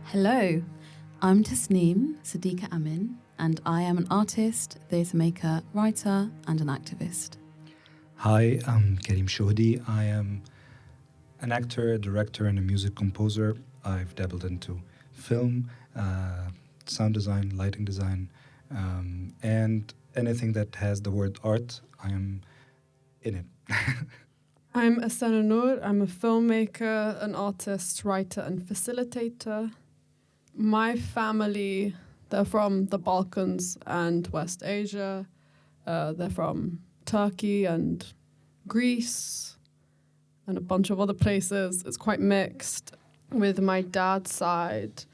Hello, I'm Tasnim Siddiqa Amin, and I am an artist, theatre maker, writer, and an activist. Hi, I'm Karim Shohdy. I am an actor, a director, and a music composer. I've dabbled into film, sound design, lighting design, and anything that has the word art, I am in it. I'm Asena Nour. I'm a filmmaker, an artist, writer, and facilitator. My family, they're from the Balkans and West Asia. They're from Turkey and Greece and a bunch of other places. It's quite mixed. With my dad's side,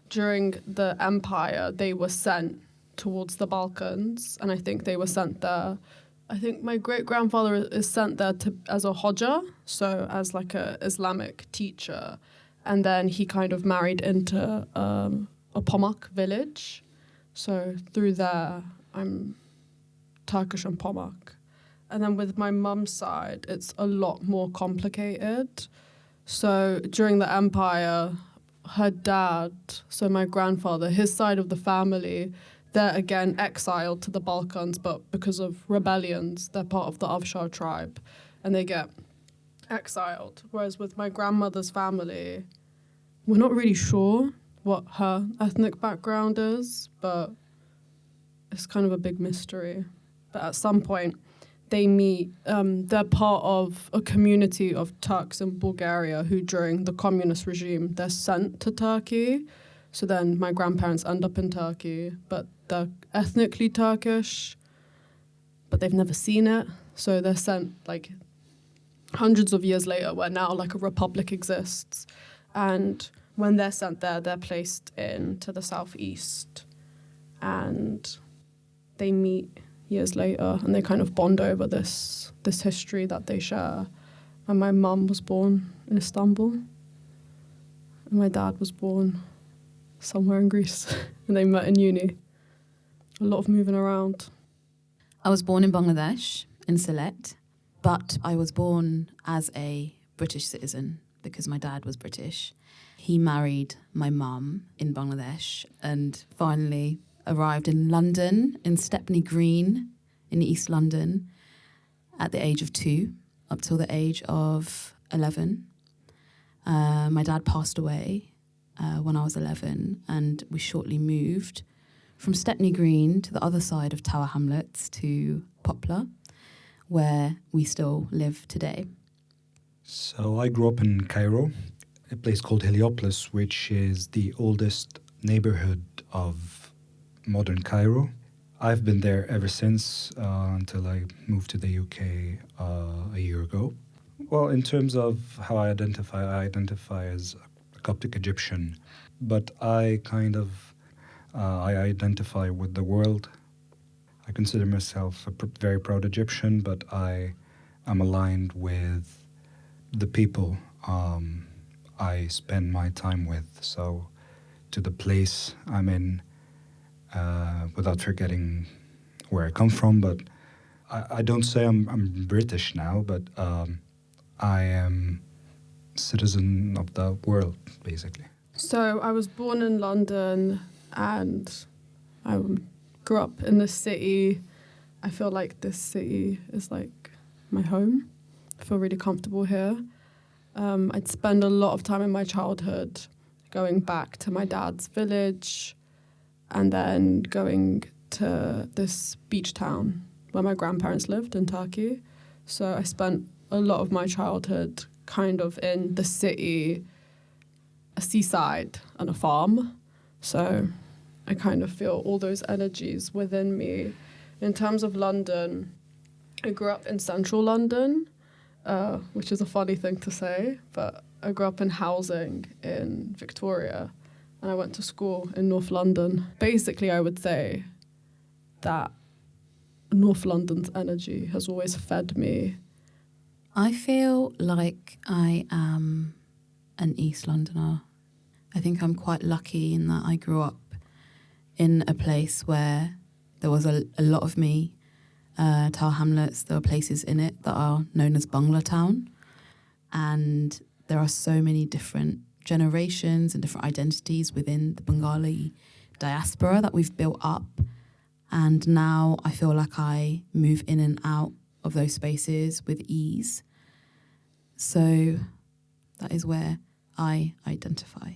during the empire, they were sent towards the Balkans, and I think they were sent there. I think my great-grandfather is sent there as a Hoja, so as like a Islamic teacher. And then he kind of married into a Pomok village. So through there, I'm Turkish and Pomok. And then with my mum's side, it's a lot more complicated. So during the empire, her dad, so my grandfather, his side of the family, they're again exiled to the Balkans, but because of rebellions, they're part of the Avshar tribe, and they get exiled. Whereas with my grandmother's family, we're not really sure what her ethnic background is, but it's kind of a big mystery. But at some point, they meet, they're part of a community of Turks in Bulgaria who, during the communist regime, they're sent to Turkey. So then my grandparents end up in Turkey, but they're ethnically Turkish, but they've never seen it. So they're sent like hundreds of years later, where now like a republic exists. And when they're sent there, they're placed into the southeast, and they meet years later, and they kind of bond over this history that they share. And my mum was born in Istanbul, and my dad was born somewhere in Greece, and they met in uni. A lot of moving around. I was born in Bangladesh, in Sylhet, but I was born as a British citizen because my dad was British. He married my mum in Bangladesh and finally arrived in London, in Stepney Green, in East London, at the age of 2, up till the age of 11. My dad passed away when I was 11, and we shortly moved from Stepney Green to the other side of Tower Hamlets to Poplar, where we still live today. So I grew up in Cairo, a place called Heliopolis, which is the oldest neighborhood of modern Cairo. I've been there ever since until I moved to the UK a year ago. Well, in terms of how I identify as a Coptic Egyptian, but I identify with the world. I consider myself a very proud Egyptian, but I am aligned with the people I spend my time with. So to the place I'm in, without forgetting where I come from, but I don't say I'm British now, but I am citizen of the world, basically. So I was born in London, and I grew up in this city. I feel like this city is like my home. I feel really comfortable here. I'd spend a lot of time in my childhood going back to my dad's village and then going to this beach town where my grandparents lived in Turkey. So I spent a lot of my childhood kind of in the city, a seaside and a farm. So I kind of feel all those energies within me. In terms of London, I grew up in central London, which is a funny thing to say, but I grew up in housing in Victoria, and I went to school in North London. Basically, I would say that North London's energy has always fed me. I feel like I am an East Londoner. I think I'm quite lucky in that I grew up in a place where there was a lot of me. Tower Hamlets, there are places in it that are known as Bangla Town. And there are so many different generations and different identities within the Bengali diaspora that we've built up. And now I feel like I move in and out of those spaces with ease. So that is where I identify.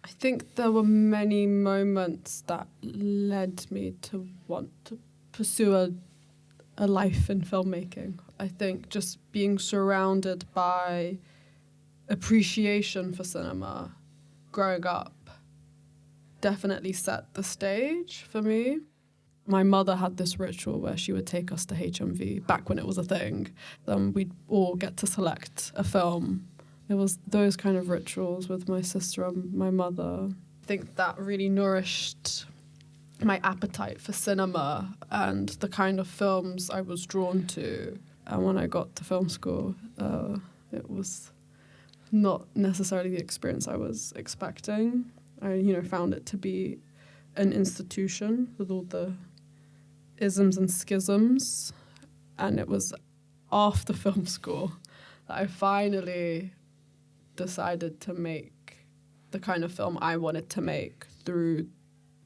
I think there were many moments that led me to want to pursue a life in filmmaking. I think just being surrounded by appreciation for cinema growing up definitely set the stage for me. My mother had this ritual where she would take us to HMV back when it was a thing. We'd all get to select a film. It was those kind of rituals with my sister and my mother. I think that really nourished my appetite for cinema and the kind of films I was drawn to. And when I got to film school, it was not necessarily the experience I was expecting. I, found it to be an institution with all the isms and schisms. And it was after film school that I finally decided to make the kind of film I wanted to make through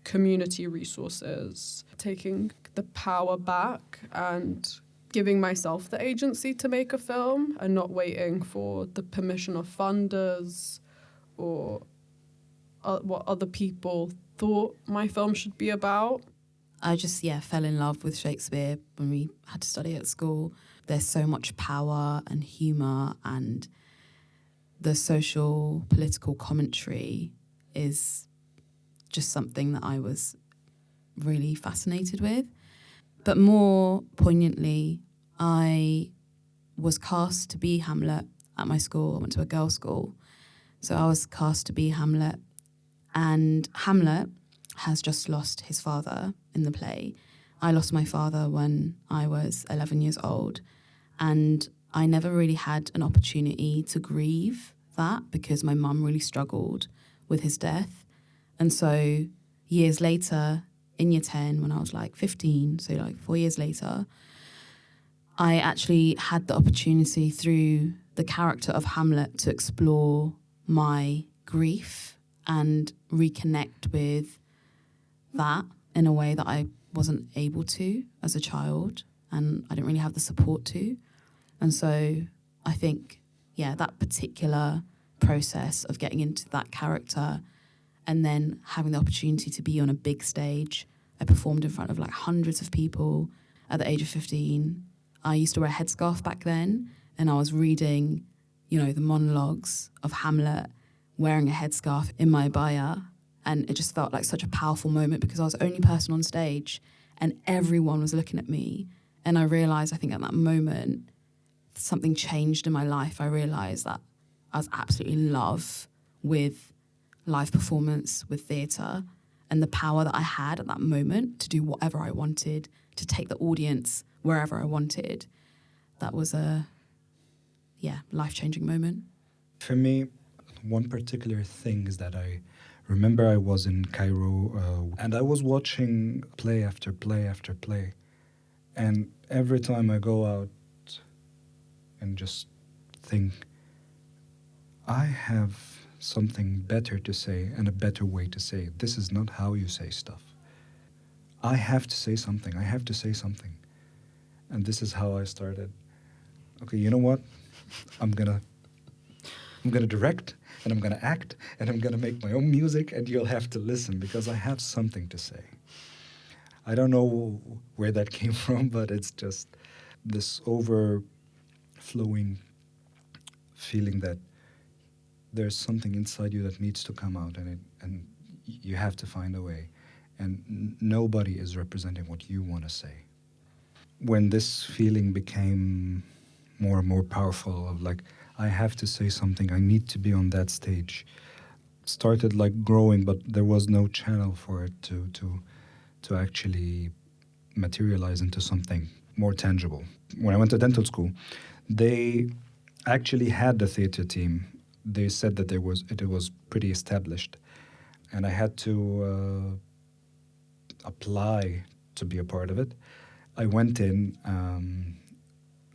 community resources, taking the power back and giving myself the agency to make a film and not waiting for the permission of funders or what other people thought my film should be about. I just, fell in love with Shakespeare when we had to study at school. There's so much power and humour, and the social, political commentary is just something that I was really fascinated with. But more poignantly, I was cast to be Hamlet at my school. I went to a girls' school. So I was cast to be Hamlet. And Hamlet has just lost his father in the play. I lost my father when I was 11 years old. And I never really had an opportunity to grieve that because my mum really struggled with his death. And so years later, in year 10, when I was like 15, so like 4 years later, I actually had the opportunity through the character of Hamlet to explore my grief and reconnect with that in a way that I wasn't able to as a child, and I didn't really have the support to. And so I think, that particular process of getting into that character and then having the opportunity to be on a big stage. I performed in front of like hundreds of people at the age of 15. I used to wear a headscarf back then, and I was reading, the monologues of Hamlet wearing a headscarf in my abaya, and it just felt like such a powerful moment because I was the only person on stage and everyone was looking at me. And I realised, I think at that moment, something changed in my life. I realised that I was absolutely in love with live performance, with theatre, and the power that I had at that moment to do whatever I wanted, to take the audience wherever I wanted. That was a, life-changing moment. For me, one particular thing is that I remember I was in Cairo and I was watching play after play after play. And every time I go out and just think, I have something better to say and a better way to say it. This is not how you say stuff. I have to say something. I have to say something. And this is how I started. Okay, you know what? I'm gonna direct, and I'm gonna act, and I'm gonna make my own music, and you'll have to listen because I have something to say. I don't know where that came from, but it's just this overflowing feeling that there's something inside you that needs to come out, and you have to find a way. And nobody is representing what you want to say. When this feeling became more and more powerful of like, I have to say something, I need to be on that stage, started like growing, but there was no channel for it to actually materialize into something more tangible. When I went to dental school, they actually had the theater team. They said that it was pretty established, and I had to apply to be a part of it. I went in.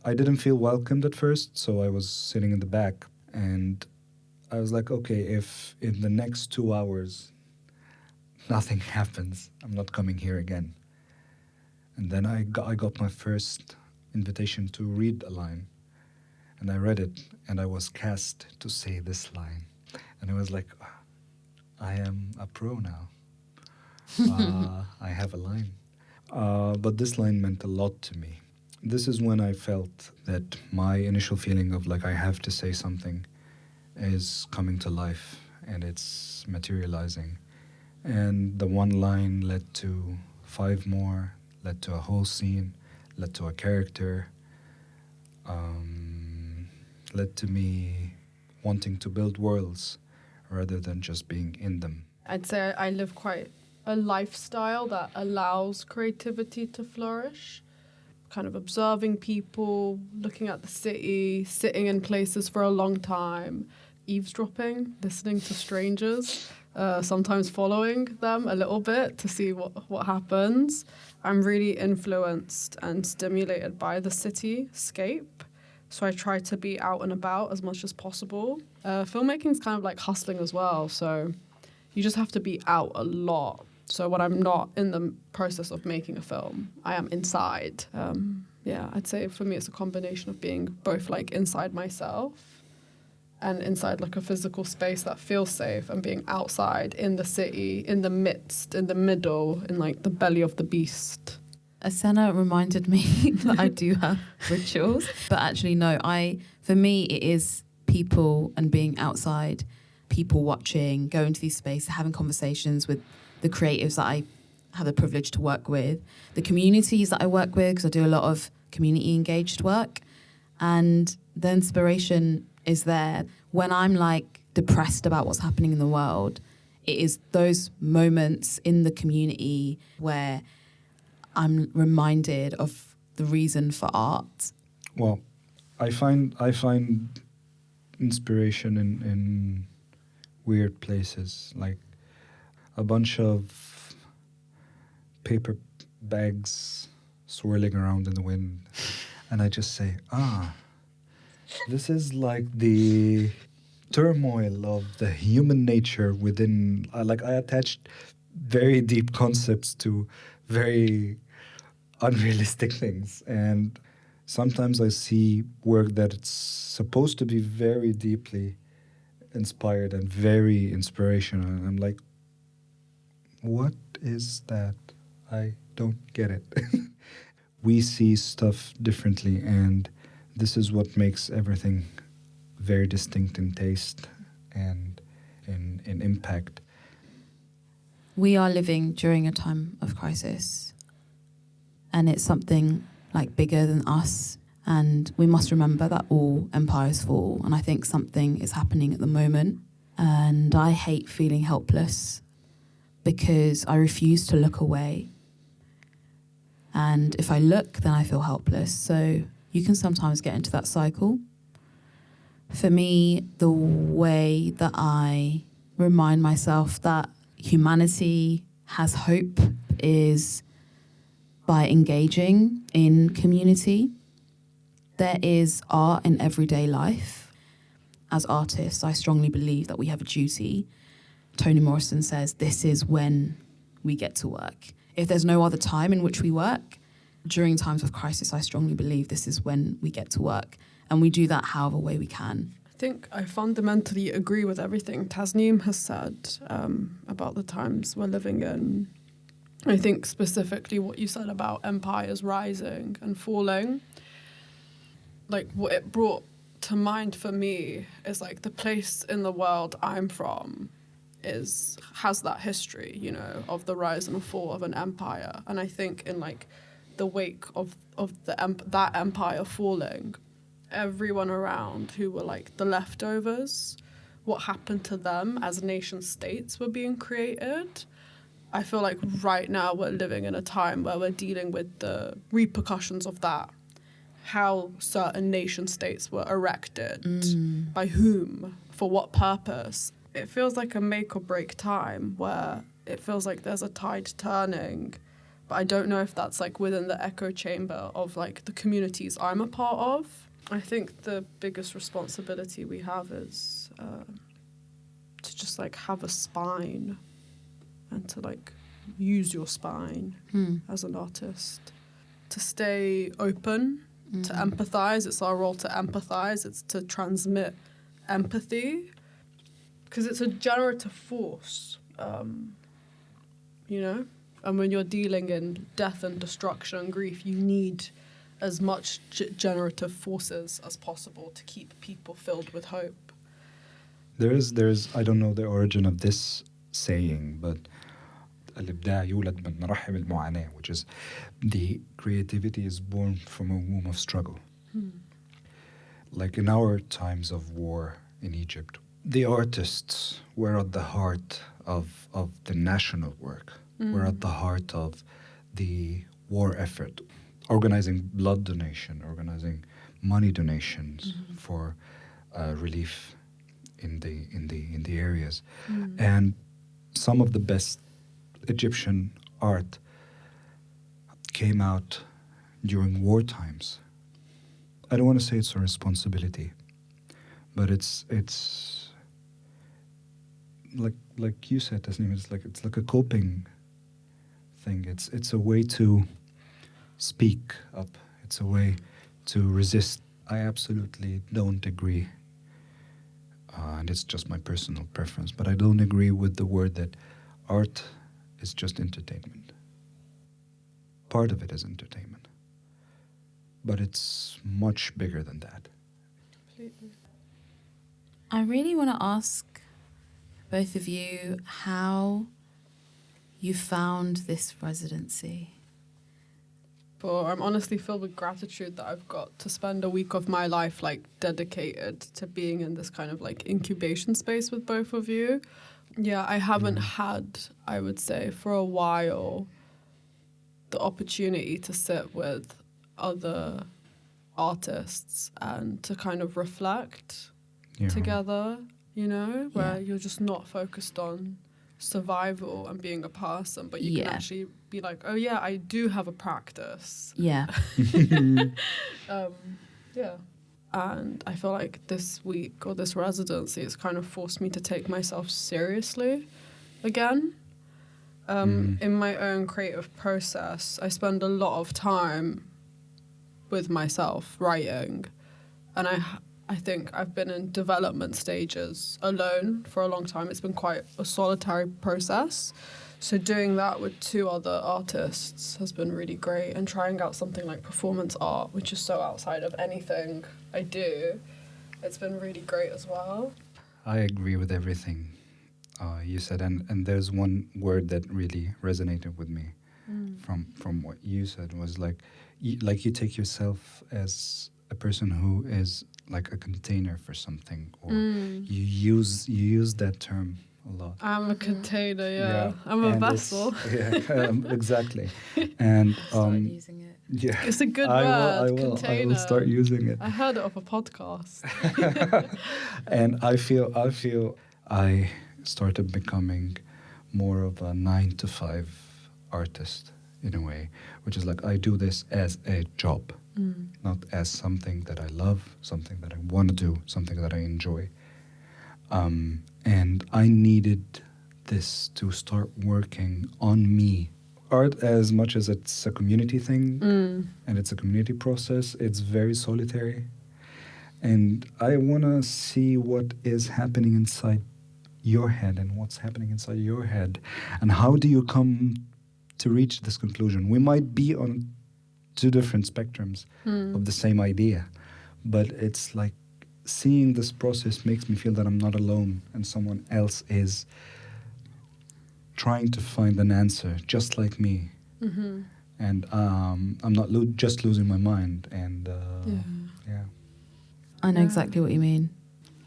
I didn't feel welcomed at first, so I was sitting in the back, and I was like, okay, if in the next 2 hours nothing happens, I'm not coming here again. And then I got my first invitation to read a line. And I read it, and I was cast to say this line. And I was like, I am a pro now. I have a line. But this line meant a lot to me. This is when I felt that my initial feeling of like I have to say something is coming to life, and it's materializing. And the one line led to 5 more, led to a whole scene, led to a character, led to me wanting to build worlds rather than just being in them. I'd say I live quite a lifestyle that allows creativity to flourish. Kind of observing people, looking at the city, sitting in places for a long time, eavesdropping, listening to strangers, sometimes following them a little bit to see what happens. I'm really influenced and stimulated by the cityscape. So I try to be out and about as much as possible. Filmmaking is kind of like hustling as well. So you just have to be out a lot. So when I'm not in the process of making a film, I am inside. I'd say for me it's a combination of being both like inside myself and inside like a physical space that feels safe, and being outside in the city, in the midst, in the middle, in like the belly of the beast. Asena reminded me that I do have rituals, but actually no, for me it is people and being outside, people watching, going to these spaces, having conversations with the creatives that I have the privilege to work with, the communities that I work with, because I do a lot of community engaged work, and the inspiration is there. When I'm like depressed about what's happening in the world, it is those moments in the community where I'm reminded of the reason for art. Well, I find inspiration in weird places, like a bunch of paper bags swirling around in the wind, and I just say, this is like the turmoil of the human nature within. I attached very deep concepts to very unrealistic things, and sometimes I see work that it's supposed to be very deeply inspired and very inspirational, and I'm like, what is that? I don't get it. We see stuff differently, and this is what makes everything very distinct in taste and in impact. We are living during a time of crisis, and it's something like bigger than us, and we must remember that all empires fall, and I think something is happening at the moment, and I hate feeling helpless because I refuse to look away, and if I look then I feel helpless. So you can sometimes get into that cycle. For me, the way that I remind myself that humanity has hope is by engaging in community. There is art in everyday life. As artists, I strongly believe that we have a duty. Toni Morrison says this is when we get to work. If there's no other time in which we work, during times of crisis, I strongly believe this is when we get to work. And we do that however way we can. I think I fundamentally agree with everything Tasnim has said about the times we're living in. I think specifically what you said about empires rising and falling, like what it brought to mind for me is like the place in the world I'm from has that history, you know, of the rise and fall of an empire. And I think in like the wake of that empire falling, everyone around who were like the leftovers, what happened to them as nation states were being created. I feel like right now we're living in a time where we're dealing with the repercussions of that, how certain nation states were erected, by whom, for what purpose. It feels like a make or break time where it feels like there's a tide turning, but I don't know if that's like within the echo chamber of like the communities I'm a part of. I think the biggest responsibility we have is just like have a spine and to like use your spine as an artist, to stay open, to empathize. It's our role to empathize. It's to transmit empathy, because it's a generative force, you know? And when you're dealing in death and destruction and grief, you need as much generative forces as possible to keep people filled with hope. There's I don't know the origin of this saying, but الإبداع يولد من رحم المعاناة, which is the creativity is born from a womb of struggle. Like in our times of war in Egypt, the artists were at the heart of the national work, were at the heart of the war effort, organizing blood donation, organizing money donations for relief in the areas. And some of the best Egyptian art came out during war times. I don't want to say it's a responsibility, but it's like you said, Tasnim, it's like a coping thing. It's a way to speak up. It's a way to resist. I absolutely don't agree, and it's just my personal preference, but I don't agree with the word that art is just entertainment. Part of it is entertainment, but it's much bigger than that. Completely. I really want to ask both of you how you found this residency. But I'm honestly filled with gratitude that I've got to spend a week of my life like dedicated to being in this kind of like incubation space with both of you. Yeah, I haven't had, I would say, for a while, the opportunity to sit with other artists and to kind of reflect together, you know, where you're just not focused on survival and being a person, but you can actually be like, oh yeah, I do have a practice. Yeah. Yeah. And I feel like this week or this residency has kind of forced me to take myself seriously again. In my own creative process, I spend a lot of time with myself writing, and I think I've been in development stages alone for a long time. It's been quite a solitary process. So doing that with two other artists has been really great, and trying out something like performance art, which is so outside of anything I do, it's been really great as well. I agree with everything you said, and there's one word that really resonated with me from what you said, was like you take yourself as a person who is like a container for something, or you use that term a lot. I'm a container, I'm a vessel. Exactly. And Start using it. yeah, It's a good I word, will container. start using it. I heard it off a podcast. And I feel I started becoming more of a 9-to-5 artist in a way, which is like I do this as a job, not as something that I love, something that I want to do, something that I enjoy. And I needed this to start working on me. Art, as much as it's a community thing and it's a community process, it's very solitary. And I want to see what is happening inside your head and what's happening inside your head. And how do you come to reach this conclusion? We might be on two different spectrums of the same idea, but it's like seeing this process makes me feel that I'm not alone and someone else is trying to find an answer just like me. And I'm not just losing my mind. And I know exactly what you mean.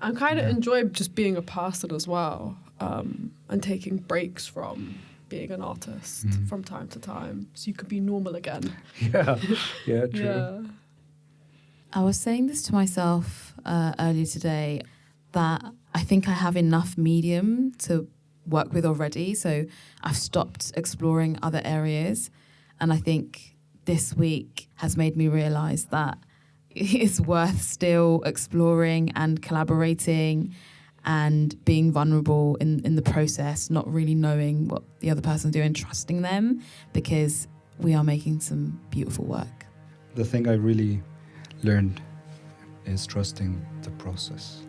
I kind of enjoy just being a person as well, and taking breaks from being an artist from time to time, so you could be normal again. Yeah, true. Yeah. I was saying this to myself earlier today, that I think I have enough medium to work with already, so I've stopped exploring other areas. And I think this week has made me realise that it's worth still exploring and collaborating and being vulnerable in the process, not really knowing what the other person's doing, trusting them, because we are making some beautiful work. The thing I really learned is trusting the process.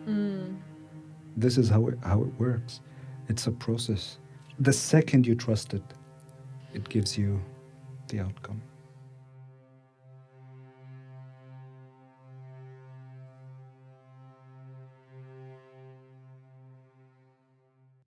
This is how it works. It's a process. The second you trust it, it gives you the outcome.